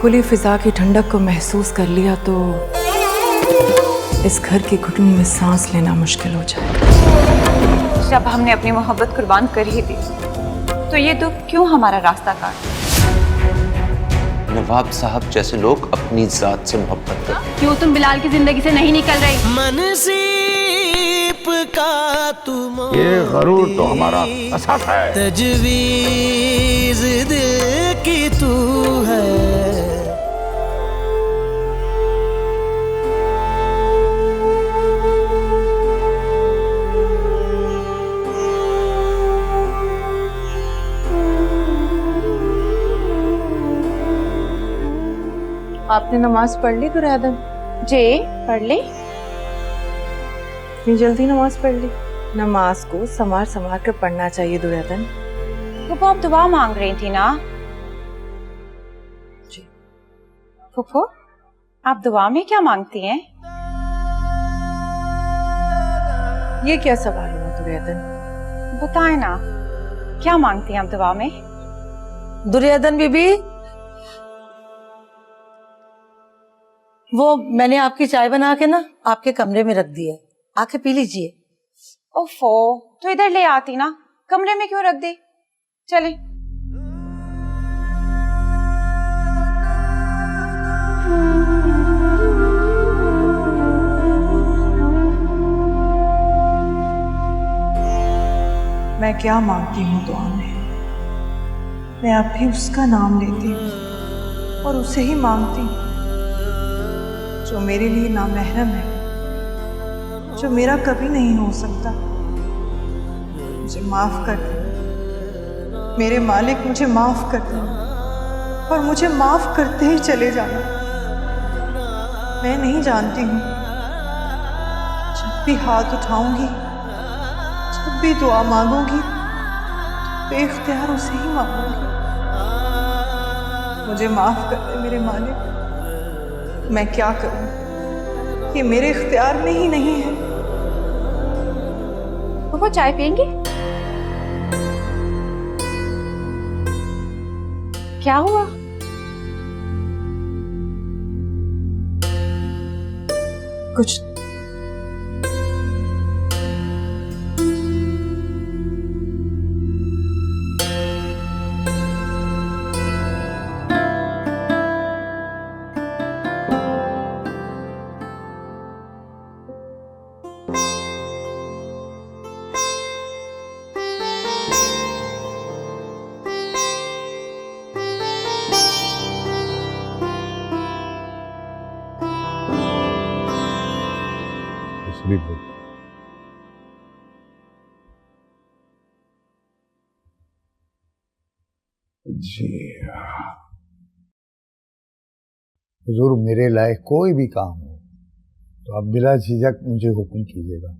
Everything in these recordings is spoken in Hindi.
खुली फिजा की ठंडक को महसूस कर लिया तो इस घर की घुटन में सांस लेना मुश्किल हो जाए। जब हमने अपनी मोहब्बत कुर्बान कर ही दी तो ये दुख क्यों हमारा रास्ता काटे? नवाब साहब जैसे लोग अपनी जात से मोहब्बत करते। क्यों तुम बिलाल की जिंदगी से नहीं निकल रही? मनसीब का तुम ये गरूर तो हमारा असफ है। तजवीज दिल की तू है। आपने नमाज पढ़ ली दुर्योधन? जी पढ़ ली। इतनी जल्दी नमाज पढ़ ली? नमाज को संवार संवार कर पढ़ना चाहिए दुर्योधन। फूफो आप दुआ मांग रही थी ना? जी। फूफो आप दुआ में क्या मांगती हैं? ये क्या सवाल हुआ दुर्योधन? बताएं ना, क्या मांगती हैं आप दुआ में? दुर्योधन बीबी, वो मैंने आपकी चाय बना के ना आपके कमरे में रख दी है, आके पी लीजिए। ओफो, तो इधर ले आती ना, कमरे में क्यों रख दी? चले। मैं क्या मांगती हूँ दुआ में? मैं अब भी उसका नाम लेती हूँ और उसे ही मांगती हूँ जो मेरे लिए नामहरम है, जो मेरा कभी नहीं हो सकता। मुझे माफ कर दे मेरे मालिक, मुझे माफ कर दे और मुझे माफ करते ही चले जाना। मैं नहीं जानती हूँ, जब भी हाथ उठाऊंगी, जब भी दुआ मांगूंगी, बेख्तियार उसे ही मांगूंगी। मुझे माफ कर दे मेरे मालिक। मैं क्या करूं? ये मेरे इख्तियार में ही नहीं है। वो चाय पियेंगी? क्या हुआ? कुछ जी हुजूर, मेरे लायक कोई भी काम हो तो आप बिला झिझक मुझे हुक्म कीजिएगा,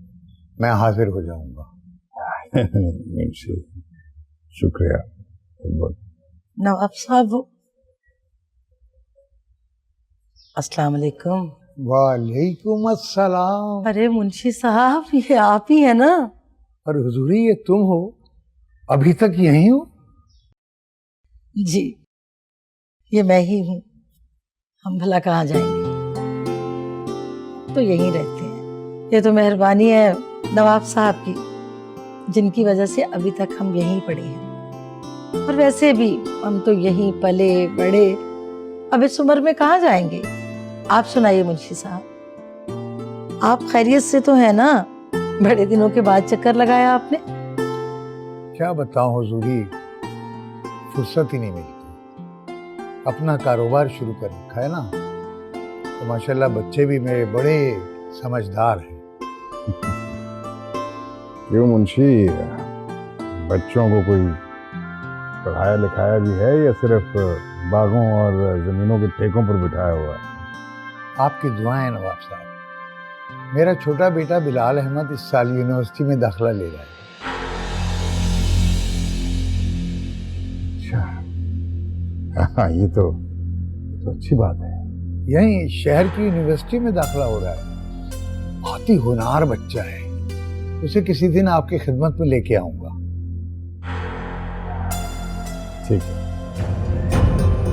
मैं हाजिर हो जाऊंगा। शुक्रिया। नवाब साहब, अस्सलाम वालेकुम। वालेकुम अस्सलाम। अरे मुंशी साहब, ये आप ही है ना? और हुजूरी, ये तुम हो? अभी तक यहीं हो? जी, ये मैं ही हूँ। हम भला कहाँ जाएंगे, तो यहीं रहते हैं। ये तो मेहरबानी है नवाब साहब की, जिनकी वजह से अभी तक हम यहीं पड़े हैं। और वैसे भी हम तो यहीं पले बड़े, अब इस उम्र में कहाँ जाएंगे। आप सुनाइए मुंशी साहब, आप खैरियत से तो है ना? बड़े दिनों के बाद चक्कर लगाया आपने। क्या बताऊं हुजूरी, फुर्सत ही नहीं मिलती। अपना कारोबार शुरू कर रखा है ना, तो माशाल्लाह बच्चे भी मेरे बड़े समझदार हैं। क्यों मुंशी, बच्चों को कोई पढ़ाया लिखाया भी है या सिर्फ बागों और जमीनों के ठेकों पर बिठाया हुआ है? आपकी दुआएं नवाब साहब। मेरा छोटा बेटा बिलाल अहमद इस साल यूनिवर्सिटी में दाखिला ले रहा है। हाँ, ये तो अच्छी बात है। यहीं शहर की यूनिवर्सिटी में दाखिला हो रहा है। बहुत ही होनहार बच्चा है, उसे किसी दिन आपकी खिदमत में लेके आऊंगा। ठीक है।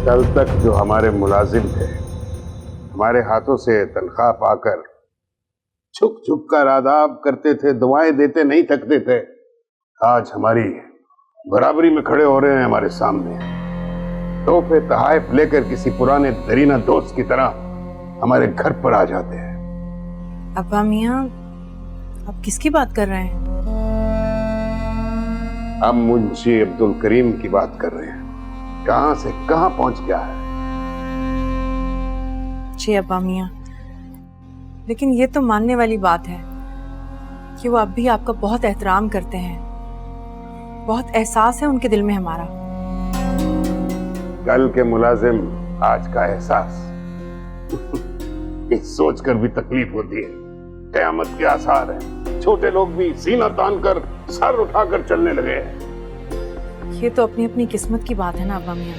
कल तक जो हमारे मुलाजिम थे हमारे हाथों से तनख्वाह पाकर छुप छुप कर आदाब करते थे, दुआएं देते नहीं थकते थे, आज हमारी बराबरी में खड़े हो रहे हैं हमारे सामने। तोहफे तहाइफ लेकर किसी पुराने दरीना दोस्त की तरह हमारे घर पर आ जाते हैं। अब्बा मियाँ, आप किसकी बात कर रहे हैं? हम मुंशी अब्दुल करीम की बात कर रहे हैं। कहां से कहां पहुंच गया है। जी अब्बा मियाँ, लेकिन ये तो मानने वाली बात है कि वो अब भी आपका बहुत एहतराम करते हैं, बहुत एहसास है उनके दिल में हमारा। कल के मुलाजिम आज का एहसास इस सोचकर भी तकलीफ होती है कयामत के आसार हैं। छोटे लोग भी सीना तान कर सर उठाकर चलने लगे हैं। ये तो अपनी अपनी किस्मत की बात है ना अब्बा मियाँ।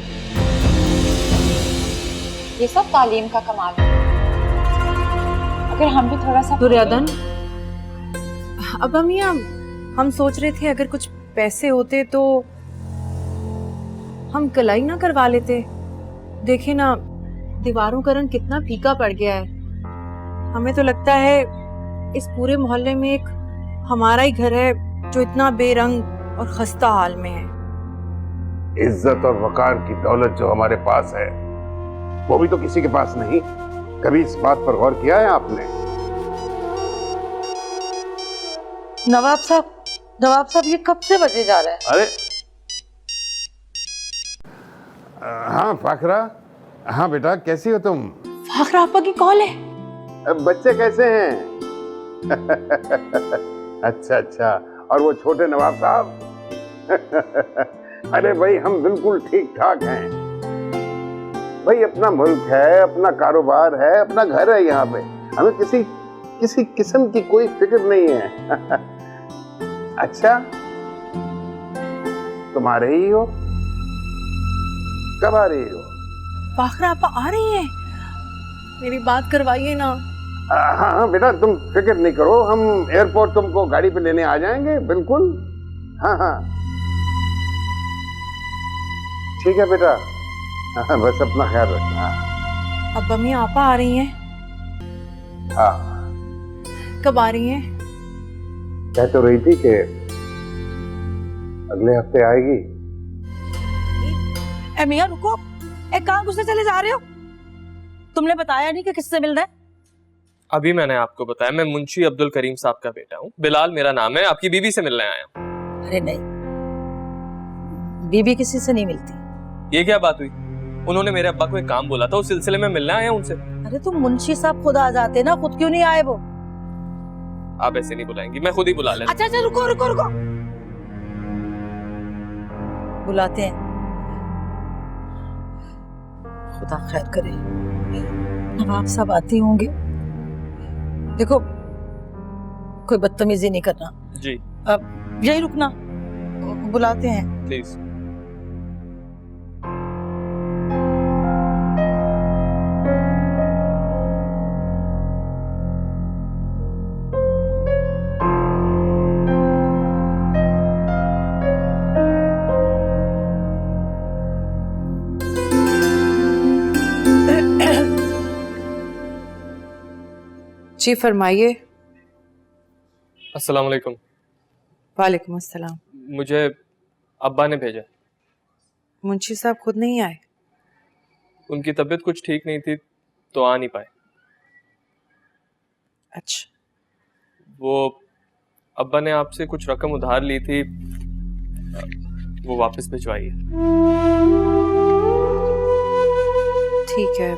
ये सब तालीम का कमाल है। अगर हम भी थोड़ा सा दुर्योधन, अब्बा मियाँ हम सोच रहे थे अगर कुछ पैसे होते तो हम कलाई ना करवा लेते। देखिए ना, दीवारों का रंग कितना फीका पड़ गया है। हमें तो लगता है इस पूरे मोहल्ले में एक हमारा ही घर है जो इतना बेरंग और खस्ता हाल में है। इज्जत और वकार की दौलत जो हमारे पास है वो भी तो किसी के पास नहीं। कभी इस बात पर गौर किया है आपने? नवाब साहब ये कब से बजे जा रहा है? अरे हाँ फाखरा, हाँ बेटा कैसी हो तुम? फाखरा आपा की कॉल है। बच्चे कैसे हैं? अच्छा अच्छा, और वो छोटे नवाब साहब? अरे भाई हम बिल्कुल ठीक ठाक हैं भाई। अपना मुल्क है, अपना कारोबार है, अपना घर है, यहाँ पे हमें किसी किस्म की कोई फिक्र नहीं है। अच्छा तुम आ रही हो? कब आ रही हो? फाखरा आपा आ रही हैं? मेरी बात करवाइए ना। हाँ बेटा तुम फिक्र नहीं करो, हम एयरपोर्ट तुमको गाड़ी पे लेने आ जाएंगे बिल्कुल। हाँ हाँ ठीक है बेटा, हाँ, बस अपना ख्याल रखना। अब्बा मियाँ आपा आ रही हैं? हाँ। कब आ रही हैं? कह तो रही थी कि अगले हफ्ते आएगी। ए मियाँ रुको, कहाँ घुसने चले जा रहे हो? तुमने बताया नहीं कि किससे मिलना है? अभी मैंने आपको बताया, मैं मुंशी अब्दुल करीम साहब का बेटा हूँ। बिलाल मेरा नाम है, आपकी बीबी से मिलने आया हूँ। अरे नहीं, बीबी किसी से नहीं मिलती। ये क्या बात हुई? उन्होंने मेरे अब्बा को एक काम बोला था, उस सिलसिले में मिलने आया उनसे। अरे तुम मुंशी साहब खुद आ जाते ना, खुद क्यों नहीं आए वो? आप ऐसे नहीं बुलाएंगी, मैं खुद ही बुला लेता। अच्छा रुको रुको रुको, बुलाते हैं। खुदा खैर करे, नवाब साहब आते होंगे। देखो कोई बदतमीजी नहीं करना जी। अब यही रुकना, बुलाते हैं प्लीज। जी फरमाइए। अस्सलाम वालेकुम। वालेकुम अस्सलाम। मुझे अब्बा ने भेजा। मुंशी साहब खुद नहीं आए? उनकी तबीयत कुछ ठीक नहीं थी तो आ नहीं पाए। अच्छा। वो अब्बा ने आपसे कुछ रकम उधार ली थी, वो वापस भिजवाई है। ठीक है,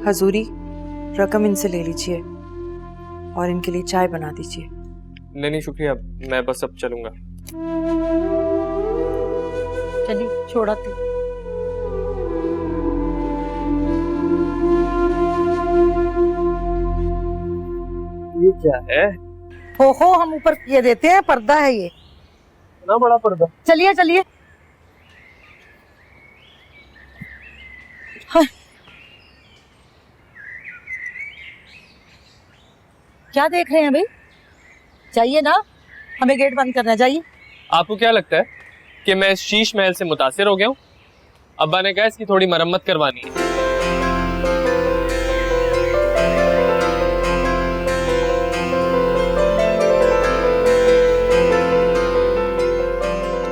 हजूरी रकम इनसे ले लीजिए और इनके लिए चाय बना दीजिए। नहीं शुक्रिया, मैं बस अब चलूंगा। चलिए छोड़ाती। ये क्या है? हो हम ऊपर ये देते हैं, पर्दा है ये। इतना बड़ा पर्दा? चलिए चलिए। हाँ। क्या देख रहे हैं भाई? चाहिए ना, हमें गेट बंद करना चाहिए। आपको क्या लगता है कि मैं इस शीश महल से मुतासिर हो गया हूँ? अब्बा ने कहा इसकी थोड़ी मरम्मत करवानी है।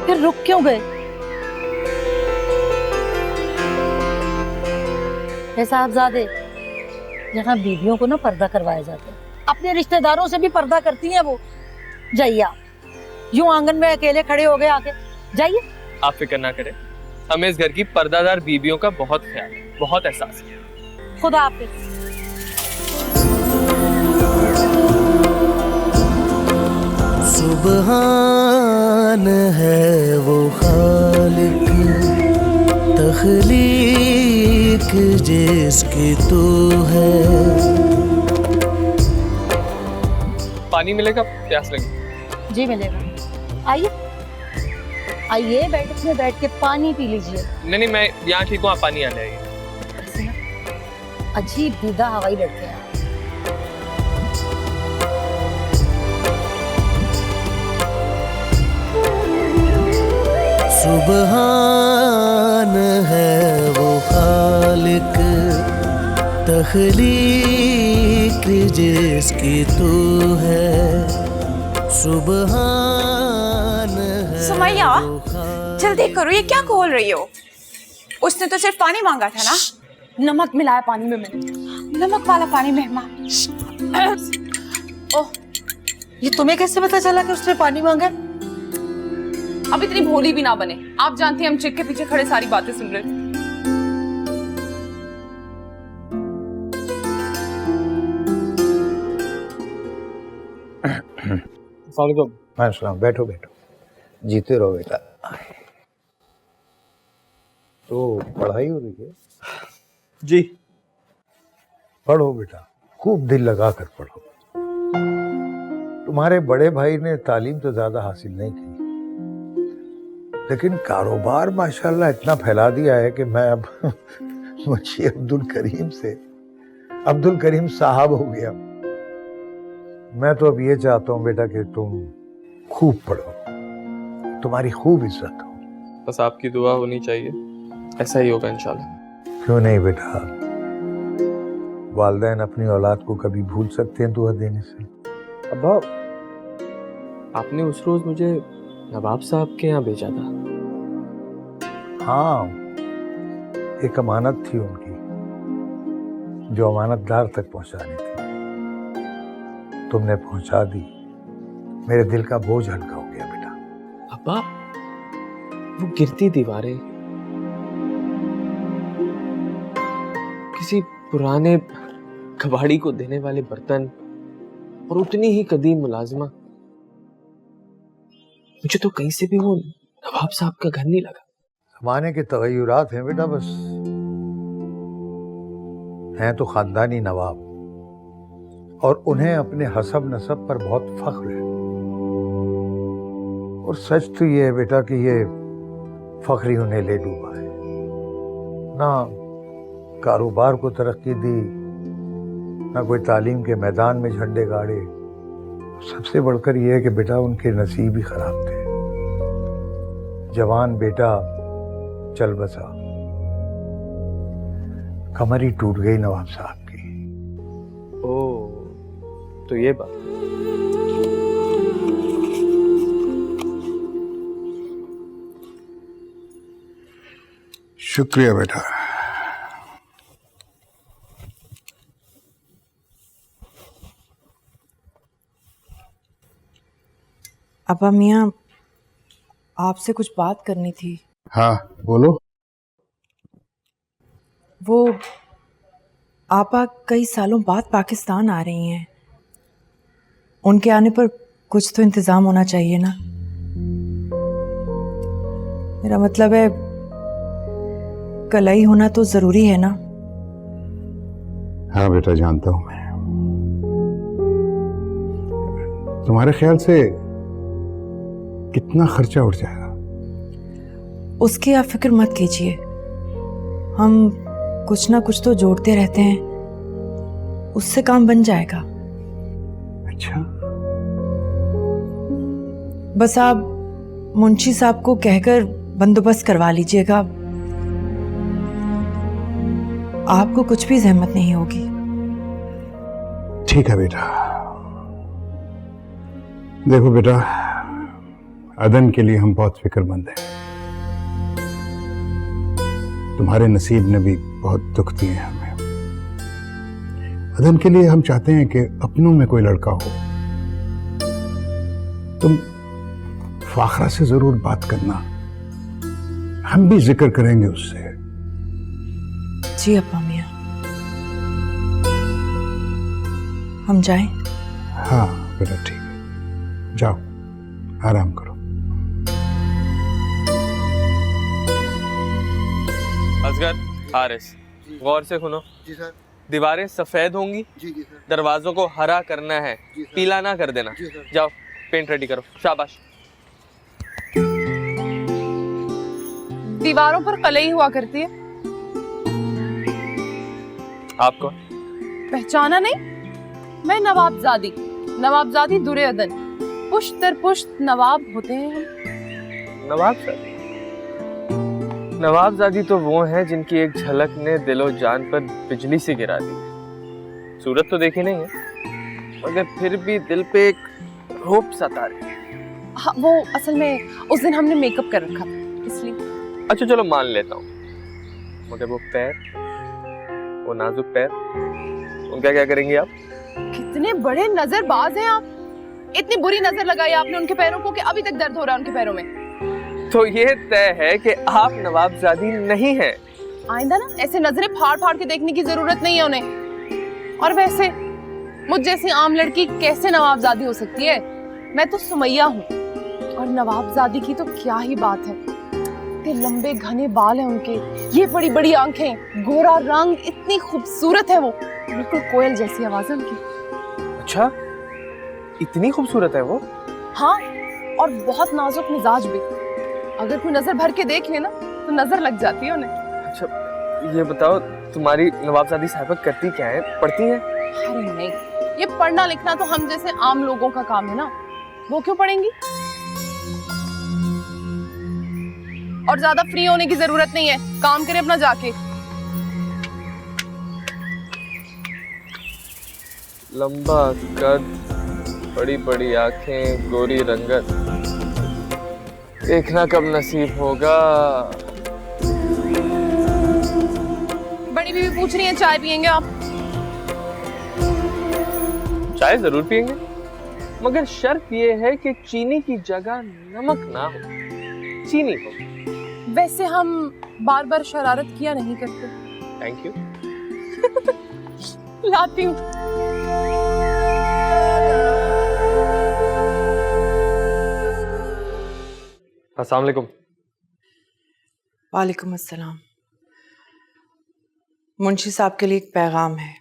फिर रुक क्यों गए? साहबजादे, यहाँ बीवियों को ना पर्दा करवाया जाता है, अपने रिश्तेदारों से भी पर्दा करती हैं वो। जाइए आप, यूं आंगन में अकेले खड़े हो गए आके, जाइए। आप फिक्र ना करें, हमें इस घर की पर्दादार बीवियों का बहुत ख्याल है, बहुत एहसास है। खुदा हाफिज। सुबहान है वो खालिक तख्लीक जिसकी तू है। पानी मिलेगा? प्यास लगी। जी मिलेगा, आइए आइए, बैठ के पानी पी लीजिए। नहीं, मैं यहाँ ठीक हूँ, आप पानी आ जाइए। अजीब दीदा हवाई लड़के हैं। सुबहान है वो खालिक तख्लीक जिसकी तू है। सुबहान है। सुमैया, जल्दी करो, ये क्या खोल रही हो? उसने तो सिर्फ पानी मांगा था ना। नमक मिलाया पानी में मैंने। नमक वाला पानी मेहमान। ओह, ये तुम्हें कैसे पता चला कि उसने पानी मांगा? अब इतनी भोली भी ना बने, आप जानती हैं हम चिक के पीछे खड़े सारी बातें सुन रहे थे। बैठो बैठो, जीते रहो बेटा। तो पढ़ाई हो रही है? जी। पढ़ो बेटा, खूब दिल लगा कर पढ़ो। तुम्हारे बड़े भाई ने तालीम तो ज्यादा हासिल नहीं की, लेकिन कारोबार माशाल्लाह इतना फैला दिया है कि मैं अब मुझे अब्दुल करीम से अब्दुल करीम साहब हो गया। मैं तो अब ये चाहता हूँ बेटा कि तुम खूब पढ़ो, तुम्हारी खूब इज्जत हो। बस आपकी दुआ होनी चाहिए, ऐसा ही होगा इंशाल्लाह। क्यों नहीं बेटा, वालिदैन अपनी औलाद को कभी भूल सकते हैं दुआ देने से। अब्बा, आपने उस रोज मुझे नवाब साहब के यहाँ भेजा था। हाँ, एक अमानत थी उनकी जो अमानतदार तक पहुंचानी थी। तुमने पहुंचा दी, मेरे दिल का बोझ हल्का हो गया बेटा। अब्बा, वो गिरती दीवारें, किसी पुराने कबाड़ी को देने वाले बर्तन और उतनी ही कदीम मुलाजिमा, मुझे तो कहीं से भी वो नवाब साहब का घर नहीं लगा। जमाने के तगय्युरात हैं बेटा, बस हैं तो खानदानी नवाब, और उन्हें अपने हसब नसब पर बहुत फख्र है। और सच तो ये है बेटा कि ये फख्र ही उन्हें ले डूबा है। ना कारोबार को तरक्की दी, ना कोई तालीम के मैदान में झंडे गाड़े। सबसे बढ़कर यह है कि बेटा उनके नसीब ही खराब थे। जवान बेटा चल बसा, कमर ही टूट गई नवाब साहब की। ओह, तो ये बात। शुक्रिया बेटा। अब्बा मियाँ, आपसे कुछ बात करनी थी। हाँ बोलो। वो आपा कई सालों बाद पाकिस्तान आ रही हैं, उनके आने पर कुछ तो इंतजाम होना चाहिए ना। मेरा मतलब है, कलाई होना तो जरूरी है ना। हाँ बेटा, जानता हूं मैं। तुम्हारे ख्याल से कितना खर्चा उठ जाएगा? उसकी आप फिक्र मत कीजिए, हम कुछ ना कुछ तो जोड़ते रहते हैं, उससे काम बन जाएगा। अच्छा, बस आप मुंशी साहब को कहकर बंदोबस्त करवा लीजिएगा, आपको कुछ भी जहमत नहीं होगी। ठीक है बेटा। देखो बेटा, अदन के लिए हम बहुत फिक्रमंद हैं। तुम्हारे नसीब ने भी बहुत दुख दिए हैं हमें। अदन के लिए हम चाहते हैं कि अपनों में कोई लड़का हो। तुम फाखरा से जरूर बात करना, हम भी जिक्र करेंगे उससे। जी अब्बा मियाँ, हम जाएं? हाँ बेटा ठीक है, जाओ आराम करो। असगर, हारिस, गौर से सुनो। जी सर। दीवारें सफेद होंगी। जी जी सर। दरवाजों को हरा करना है, पीला ना कर देना। जी सर। जाओ पेंट रेडी करो, शाबाश। दीवारों पर कलई हुआ करती है। आपको पहचाना नहीं? मैं नवाबजादी दुरे अदन, पुश्त दर पुश्त नवाब होते हैं हम। नवाबजादी? नवाबजादी तो वो हैं जिनकी एक झलक ने दिलो जान पर बिजली से गिरा दी। सूरत तो देखी नहीं है, मगर फिर भी दिल पे एक रोप सता रही है। हाँ, वो असल में उस दिन हमने मेकअप कर रखा था इसलिए। अच्छा चलो मान लेता हूँ, मगर वो पैर, वो नाजुक पैर, उनका क्या करेंगे आप? कितने बड़े नजरबाज हैं आप। इतनी बुरी नजर लगाई आपने उनके पैरों को कि अभी तक दर्द हो रहा है उनके पैरों में। तो ये तय है कि आप नवाबजादी नहीं हैं। आइंदा ना ऐसे नजरें फाड़ फाड़ के देखने की जरूरत नहीं है उन्हें। और वैसे मुझ जैसी आम लड़की कैसे नवाबजादी हो सकती है? मैं तो सुमैया हूँ, और नवाबजादी की तो क्या ही बात है। इतने लंबे घने बाल हैं उनके, ये बड़ी बड़ी आंखें, गोरा रंग, इतनी खूबसूरत है वो, बिल्कुल कोयल जैसी आवाज है उनकी। अच्छा, इतनी खूबसूरत है वो? हाँ, और बहुत नाजुक मिजाज भी। अगर कोई नजर भर के देख ले ना तो नजर लग जाती है उन्हें। अच्छा ये बताओ, तुम्हारी नवाबजादी साहिबा करती क्या है, पढ़ती है? अरे नहीं, ये पढ़ना लिखना तो हम जैसे आम लोगों का काम है ना, वो क्यों पढ़ेंगी? और ज्यादा फ्री होने की जरूरत नहीं है, काम करे अपना जाके। लंबा कद, बड़ी बड़ी आंखें, गोरी रंगत, देखना कब नसीब होगा। बड़ी बीवी पूछ रही है चाय पियेंगे आप? चाय जरूर पियेंगे, मगर शर्त ये है कि चीनी की जगह नमक ना हो, चीनी हो। वैसे हम बार बार शरारत किया नहीं करते। Thank you. लाती हूँ। अस्सलाम वालेकुम। वालेकुम अस्सलाम। मुंशी साहब के लिए एक पैगाम है।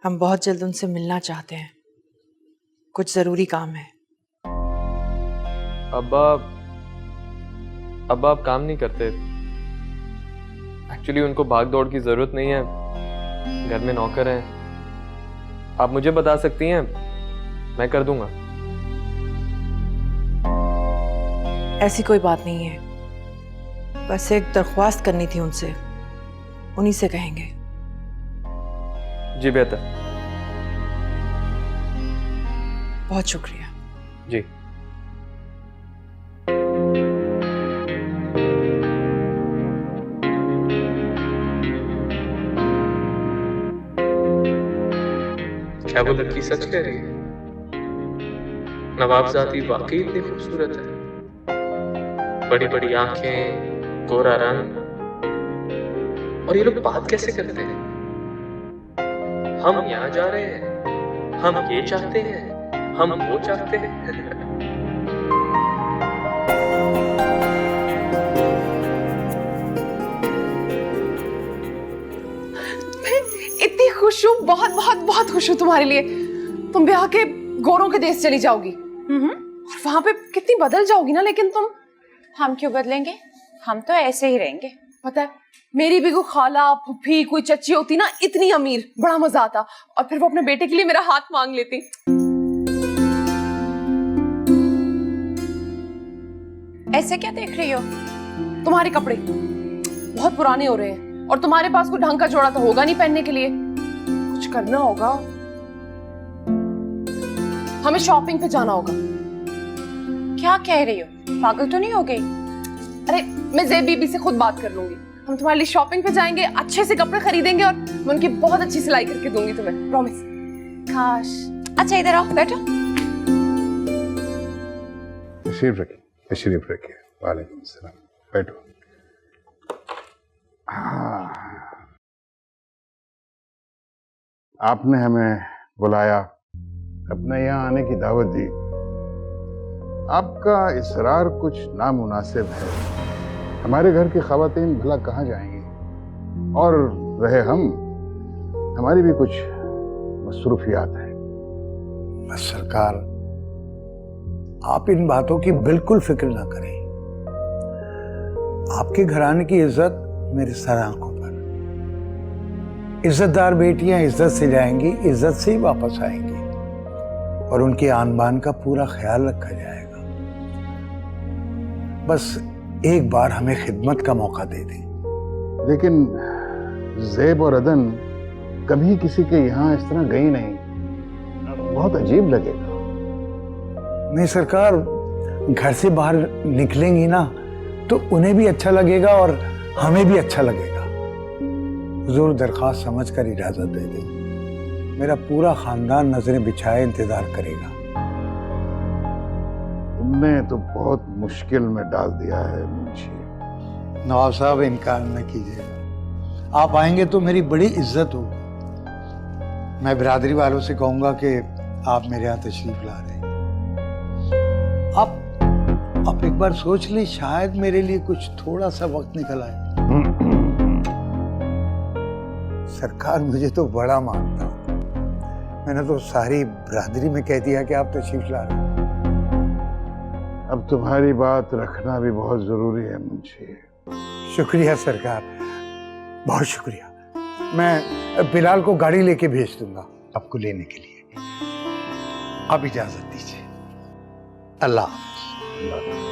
हम बहुत जल्द उनसे मिलना चाहते हैं, कुछ जरूरी काम है। अब आप काम नहीं करते। एक्चुअली उनको भाग दौड़ की जरूरत नहीं है, घर में नौकर हैं। आप मुझे बता सकती हैं, मैं कर दूंगा। ऐसी कोई बात नहीं है, बस एक दरख्वास्त करनी थी उनसे, उन्हीं से कहेंगे। जी बेहतर। बहुत शुक्रिया। जी। क्या वो लड़की सच कह रही है? नवाबजादी वाकई इतनी खूबसूरत है? बड़ी बड़ी आंखें, गोरा रंग, और ये लोग बात कैसे करते हैं? हम यहाँ जा रहे हैं, हम ये चाहते हैं, हम वो चाहते हैं। इतनी खुश हूँ, बहुत बहुत बहुत खुश हूँ तुम्हारे लिए। तुम ब्याह के गोरों के देश चली जाओगी और वहां पे कितनी बदल जाओगी ना। लेकिन तुम। हम क्यों बदलेंगे, हम तो ऐसे ही रहेंगे। पता है, मेरी भी कोई खाला फुफी कोई चच्ची होती ना इतनी अमीर, बड़ा मजा आता, और फिर वो अपने बेटे के लिए मेरा हाथ मांग लेती। ऐसे क्या देख रही हो? तुम्हारे कपड़े बहुत पुराने हो रहे हैं और तुम्हारे पास कोई ढंग का जोड़ा तो होगा नहीं पहनने के लिए। कुछ करना होगा, हमें शॉपिंग पे जाना होगा। क्या कह रही हो, पागल तो नहीं हो गई? अरे मैं ज़ेब बीबी से खुद बात कर लूंगी, हम तुम्हारे लिए शॉपिंग पे जाएंगे, अच्छे से कपड़े खरीदेंगे और मैं उनकी बहुत अच्छी सिलाई करके दूंगी तुम्हें, प्रॉमिस। काश। अच्छा इधर आओ, बैठो। तशरीफ रखिए। वालेकुम सलाम, बैठो। आपने हमें बुलाया, अपने यहाँ आने की दावत दी। आपका इसरार कुछ नामुनासिब है। हमारे घर की ख़वातीन भला कहाँ जाएंगी? और रहे हम, हमारी भी कुछ मसरूफियात हैं। बस सरकार, आप इन बातों की बिल्कुल फिक्र ना करें। आपके घराने की इज्जत मेरे सर आंखों पर। इज्जतदार बेटियां इज्जत से जाएंगी, इज्जत से ही वापस आएंगी और उनके आन बान का पूरा ख्याल रखा जाएगा। बस एक बार हमें खिदमत का मौका दे दें। लेकिन ज़ेब और अदन कभी किसी के यहाँ इस तरह गई नहीं, बहुत अजीब लगेगा। नहीं सरकार, घर से बाहर निकलेंगी ना तो उन्हें भी अच्छा लगेगा और हमें भी अच्छा लगेगा। हुजूर दरख्वास्त समझकर इजाजत दे दें। मेरा पूरा खानदान नजरें बिछाए इंतजार करेगा। तुमने तो बहुत मुश्किल में डाल दिया है मुझे। नवाब साहब, इनकार न कीजिएगा। आप आएंगे तो मेरी बड़ी इज्जत होगी। मैं बिरादरी वालों से कहूंगा कि आप मेरे यहाँ तशरीफ ला रहे हैं। आप एक बार सोच ली, शायद मेरे लिए कुछ थोड़ा सा वक्त निकल आए। सरकार मुझे तो बड़ा मानता हूं। मैंने तो सारी बिरादरी में कह दिया कि आप तशरीफ ला रहे हैं। अब तुम्हारी बात रखना भी बहुत जरूरी है मुझे। शुक्रिया सरकार, बहुत शुक्रिया। मैं बिलाल को गाड़ी लेके भेज दूंगा आपको लेने के लिए। अब इजाजत दीजिए। अल्लाह हाफ़िज़।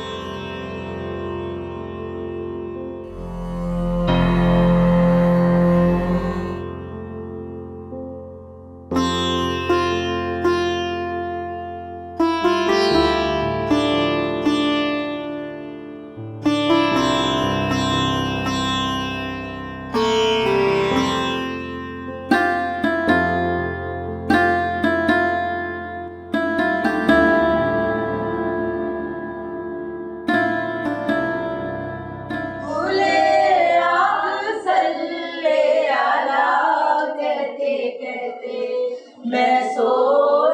मैं सो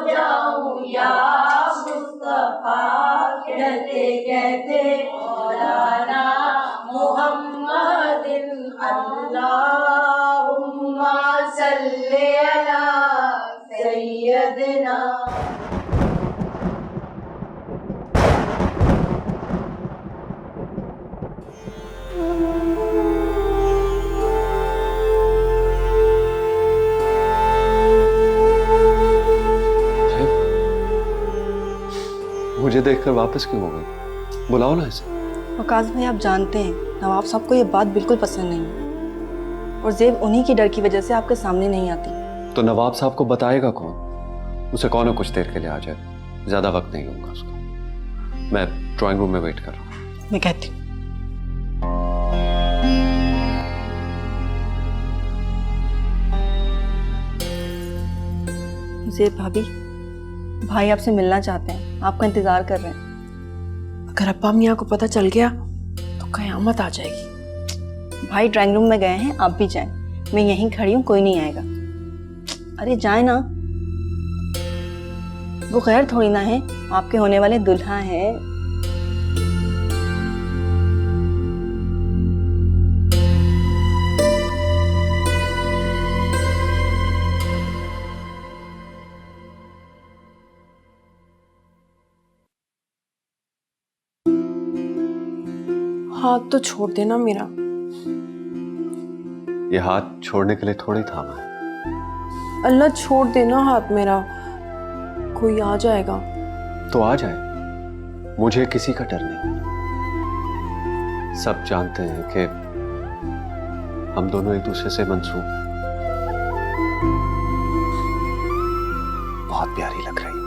जाऊं या मुस्तफा कहते कहते मौलाना मुहम्मदिन अल्लाहुम्मा सल्ली अला सय्यदना। मुझे देखकर वापस क्यों हो गई? बुलाओ ना इसे। वकास भाई, आप जानते हैं नवाब साहब को ये बात बिल्कुल पसंद नहीं है और ज़ेब उन्हीं की डर की वजह से आपके सामने नहीं आती। तो नवाब साहब को बताएगा कौन? उसे कौन है कुछ देर के लिए आ जाए, ज्यादा वक्त नहीं लूंगा उसका। मैं ड्राइंग रूम में वेट कर रहा हूँ। मैं कहती हूँ ज़ेब भाभी, भाई आपसे मिलना चाहते हैं, आपका इंतजार कर रहे हैं। अगर अब्बा मियाँ को पता चल गया तो कयामत आ जाएगी। भाई ड्राइंग रूम में गए हैं, आप भी जाएं। मैं यहीं खड़ी हूँ, कोई नहीं आएगा। अरे जाए ना, वो खैर थोड़ी ना है, आपके होने वाले दुल्हा हैं। हाथ तो छोड़ देना मेरा। ये हाथ छोड़ने के लिए थोड़ी थामा है। अल्लाह छोड़ देना हाथ मेरा, कोई आ जाएगा तो आ जाए, मुझे किसी का डर नहीं। सब जानते हैं कि हम दोनों एक दूसरे से मंसूब बहुत प्यारी लग रही हो।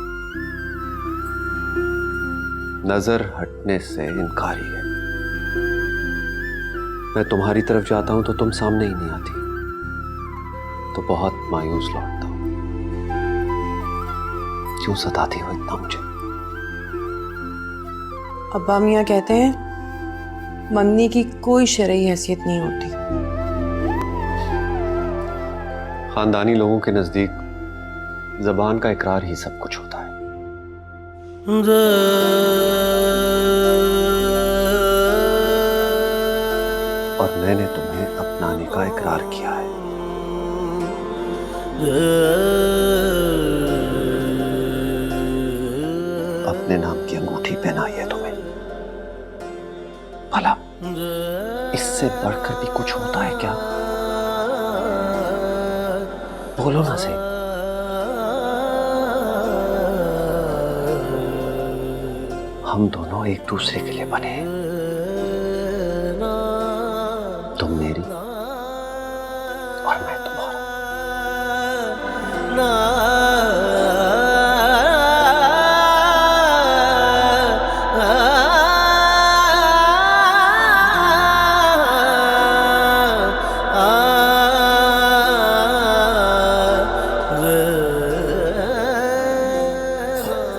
नजर हटने से इनकारी है। मैं तुम्हारी तरफ जाता हूं तो तुम सामने ही नहीं आती, तो बहुत मायूस लौटता हूं। क्यों सताती हो इतना मुझे? अब्बा मियाँ कहते हैं मंगनी की कोई शरई हैसियत नहीं होती। खानदानी लोगों के नजदीक जबान का इकरार ही सब कुछ होता है। और मैंने तुम्हें अपनाने का इकरार किया है। अपने नाम की अंगूठी पहनाई है तुम्हें। भला इससे बढ़कर भी कुछ होता है क्या? बोलो ना से। हम दोनों एक दूसरे के लिए बने हैं। तुम मेरी और मैं तुम्हारा।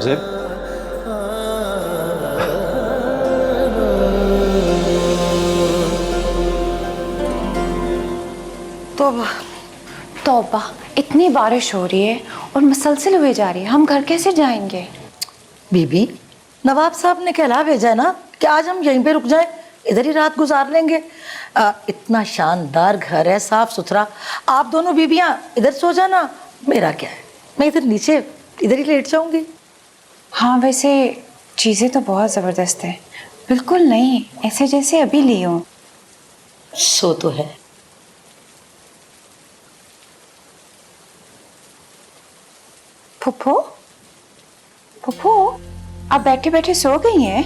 ज़ेब, तौबा, इतनी बारिश हो रही है और मुसलसल हुए जा रही है, हम घर कैसे जाएंगे? बीबी, नवाब साहब ने कहला भेजा है ना कि आज हम यहीं पे रुक जाएं, इधर ही रात गुजार लेंगे। इतना शानदार घर है, साफ सुथरा। आप दोनों बीबियां इधर सो जाना, मेरा क्या है, मैं इधर नीचे इधर ही लेट जाऊंगी। हाँ, वैसे चीज़ें तो बहुत ज़बरदस्त हैं, बिल्कुल नहीं ऐसे जैसे अभी ली हूँ। सो तो है। फुप्पो, फुप्पो, आप बैठे बैठे सो गई हैं?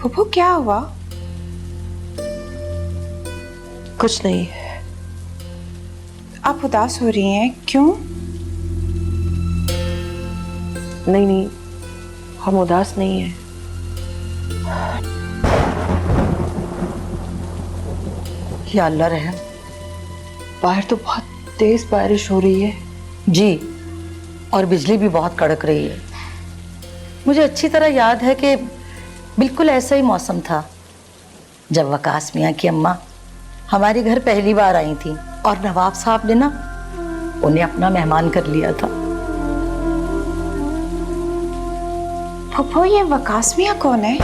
फुप्पो, क्या हुआ? कुछ नहीं। आप उदास हो रही हैं, क्यों? नहीं नहीं, हम उदास नहीं हैं। या अल्लाह रहम। बाहर तो बहुत तेज बारिश हो रही है। जी, और बिजली भी बहुत कड़क रही है। मुझे अच्छी तरह याद है कि बिल्कुल ऐसा ही मौसम था जब वकास मियाँ की अम्मा हमारे घर पहली बार आई थी और नवाब साहब ने ना उन्हें अपना मेहमान कर लिया था। फुप्पो, ये वकास मियाँ कौन है?